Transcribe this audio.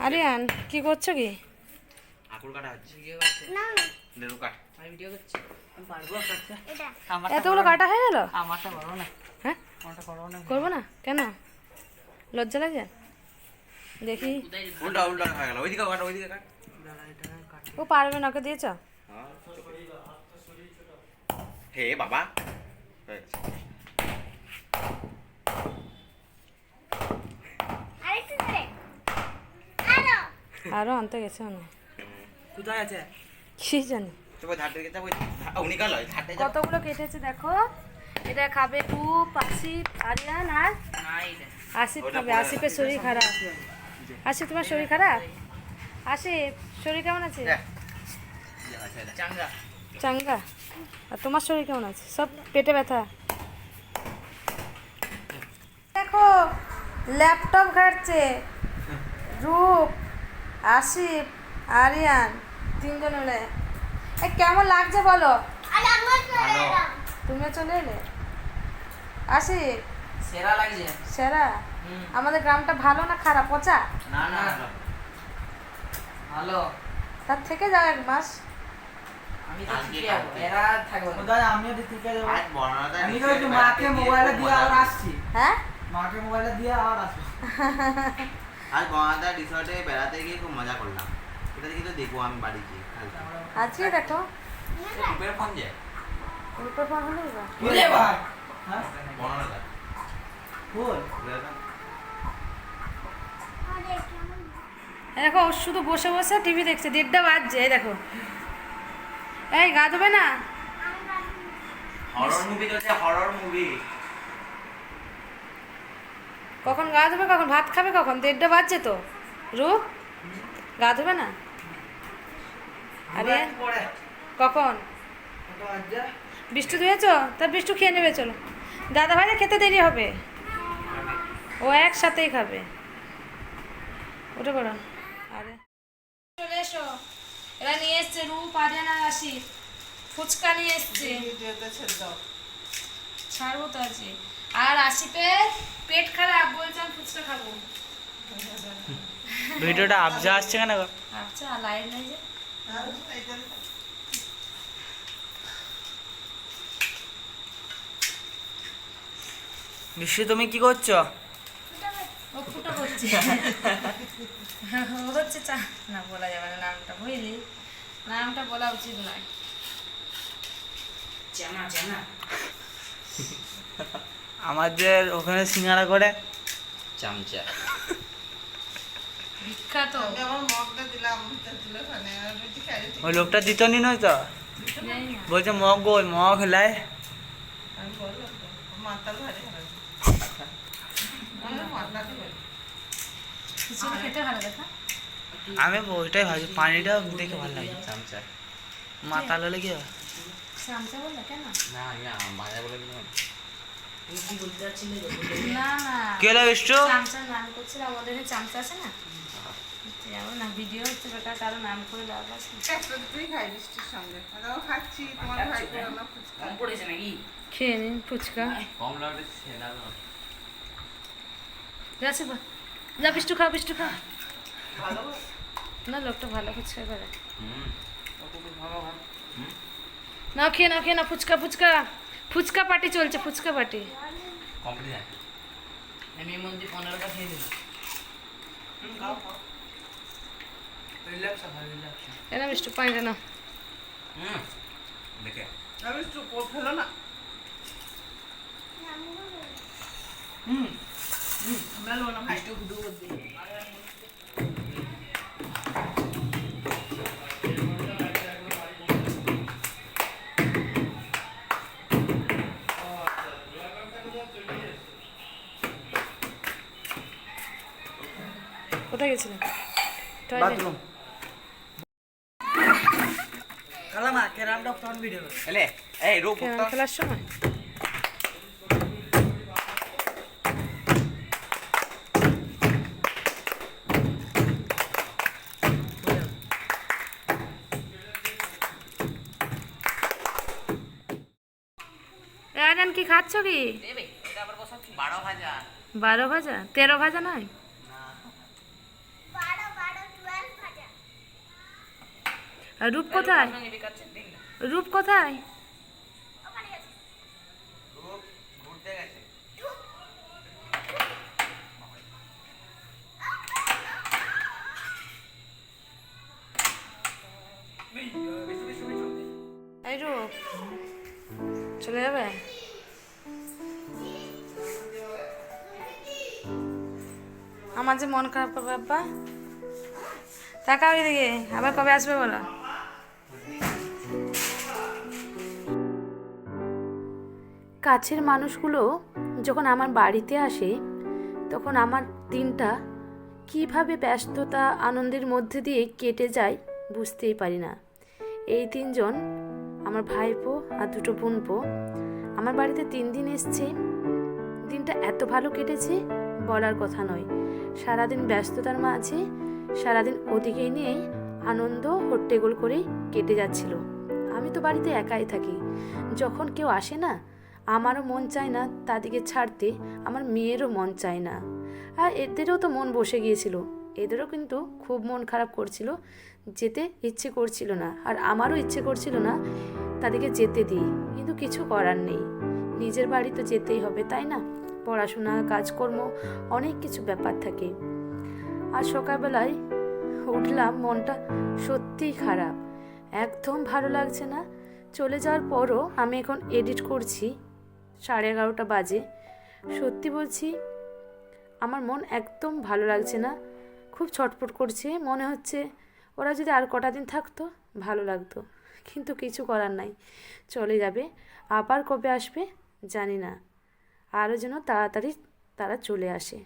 আরিয়ান কি করছো কি? আকুল কাটা হচ্ছে। না লেরু কাট। আমি ভিডিও করছি। আমি পারবো কাটতে? এটা এতগুলো কাটা হয়ে গেল? আমারটা করো না। হ্যাঁ আমারটা করো না। করবো না কেন? লজ্জা লাগে? দেখি উল্টা উল্টা হয়ে গেল। ওইদিকে কাট, ওইদিকে কাট। ও পারবে না, ওকে দিয়েছ? হে বাবা হয়ে গেছে। আরেকটু ধরে আরো আরও আনতে গেছে না, কোথায় আছে? কি জানি। তো ধার থেকে যাবো, উনি কাল হয় ধারতে যাবো। কতগুলো কেটেছে দেখো। এটা খাবে টুপ, আসিফ, আরিয়ান আর নাই রে। আসিফ খাবে। আসিফের শরীর খারাপ। আসিফ তোমার শরীর খারাপ? আসিফ শরীর কেমন আছে? চাঙ্গা। চাঙ্গা। আর তোমার শরীর কেমন আছে? সব পেটে ব্যথা। দেখো ল্যাপটপ ঘাটছে রূপ, আসিফ, আরিয়ান তিনজন মিলে। কেমন লাগছে বলো? আর আমার চলে এলাম তুমিও চলে এলে? আসিফ সেরা লাগছে। সেরা? আমাদের গ্রামটা ভালো না খারাপ, পচা? না না ভালো। তার থেকে যাও এক মাস। আমি তো ঠিকই যাবো, এরা থাকবো না। কোথায় আমিও ঠিক আছে যাবো। আজ বর্ণনাটা আমি তো একটু মাকে মোবাইলে দিয়ে আবার আসছি। হ্যাঁ মাকে মোবাইলে দিয়ে আবার আসবো। আজ বর্ণনাটা রিসর্টে বেড়াতে গিয়ে খুব মজা করলাম। এটা দেখি তো দেখবো আমি বাড়ি গিয়ে কালকে। আজকে দেখো রূপের ফোন যে রূপের ফোন হলেই বা। বুঝলে ভাই? হ্যাঁ? বর্ণনাটা বল। আরে কেমন দেখো ও শুধু বসে বসে টিভি দেখছে, 1:30 বাজছে। এই দেখো, এই গা ধোবে না? হরর মুভি চলছে, হরর মুভি। কখন গা ধোবে, কখন ভাত খাবে, কখন? 1:30 বাজছে তো। রূপ গা ধোবে না? আরে পরে কখন? ওটা আজ্জা বিষ্টু ধুয়েছ? তা বিষ্টু খেয়ে নেবে, চলো। দাদা ভাইরা খেতে দেরি হবে, ও একসাথেই খাবে। ওটা করো। আরে চলে এসো, এরা নিয়ে এসছে রূপ, আরিয়ান আর আসিফ। ফুচকা নিয়ে এসছে, ছাড়বো তো আজকে। আর আসিফের পেট খারাপ, বলছে আমি ফুচকা খাবো। ভিডিওটা আবজা আসছে কেন গো? আচ্ছা লাইভ নেই যে। বিশ্ব তুমি কি করছো? ও ফুটো করছে। ও হচ্ছে চা, না বলা যাবে না নামটা, বুঝলি? নামটা বলা উচিত নয়। চেনা চেনা। আমাদের ওখানে সিঙ্গারা করে চামচা। বিখ্যাত। ওই লোকটা দিত নি নয় তো, জানি না। বলছে মগ গো মগ খেলায়। খিচুড়ি খেতে ভালো দেখা। আমি ওইটাই ভাবছি, পানিটা দেখে ভালো লাগে। চামচা মাতাল হলে কি হবে? চামচা বললে কেন? না বাজা বলে দিলাম। না না, কি হলো বিষ্টু? চামচার নাম করছিলাম। আমাদের এখানে চামচা আছে না, যাবো না, ভিডিও হচ্ছে বেকার, কারো নাম করে লাভ আছে? কম পড়েছে নাকি? খেয়ে নিন ফুচকা। কম লাগলে সেনা না। যাচ্ছে বা, যা বিষ্টু খা, বিষ্টু খা। না লোকটা ভালো ফুচকা করে। হুম নাও খেয়ে নাও, খেয়ে নাও ফুচকা। ফুচকা ফুচকা পার্টি চলছে, ফুচকা পার্টি। কমপ্লিট আমি এর মধ্যে 15টা খেয়ে দিলাম। এনা বিষ্টু পানিটা নাও। হুম দেখে কোথায় গেছিলেন? বাথরুম। কালামা কেরামটা ফ্রন্ট ভিডিও। এলে এই রূপ তো খেলার সময় রায়নান কি খাচ্ছ কি? দেবে এটা আবার বসাচ্ছি 12 ভাজা। 12 ভাজা? 13 ভাজা নয়? বারো বারো আর রূপ কোথায়? রূপ কোথায়? রূপ ঘুরতে গেছে। এই রূপ চলে যাবে? আমার যে মন খারাপ করবে আব্বা। তাকাও এদিকে, আবার কবে আসবে বলো? কাছের মানুষগুলো যখন আমার বাড়িতে আসে তখন আমার দিনটা কিভাবে ব্যস্ততা আনন্দের মধ্যে দিয়ে কেটে যায় বুঝতেই পারি না। এই তিনজন আমার ভাইপো আর দুটো বোনপো আমার বাড়িতে 3 দিন এসছে। দিনটা এত ভালো কেটেছে বলার কথা নয়। সারাদিন ব্যস্ততার মাঝে সারাদিন ওদিকে নিয়ে আনন্দ হট্টেগোল করে কেটে যাচ্ছিল। আমি তো বাড়িতে একাই থাকি, যখন কেউ আসে না আমারও মন চায় না তাদেরকে ছাড়তে, আমার মেয়েরও মন চায় না। আর এদেরও তো মন বসে গিয়েছিল, এদেরও কিন্তু খুব মন খারাপ করছিল, যেতে ইচ্ছে করছিল না। আর আমারও ইচ্ছে করছিল না তাদেরকে যেতে দিই, কিন্তু কিছু করার নেই, নিজের বাড়ি তো যেতেই হবে, তাই না? পড়াশোনা, কাজকর্ম, অনেক কিছু ব্যাপার থাকে। আর সকালবেলায় উঠলাম, মনটা সত্যিই খারাপ, একদম ভালো লাগছে না। চলে যাওয়ার পরও আমি এখন এডিট করছি, 11:30 বাজে। সত্যি বলছি আমার মন একদম ভালো লাগছে না, খুব ছটফট করছে। মনে হচ্ছে ওরা যদি আর কটা দিন থাকতো ভালো লাগতো, কিন্তু কিছু করার নাই, চলে যাবে। আবার কবে আসবে জানি না, আরও যেন তাড়াতাড়ি তারা চলে আসে।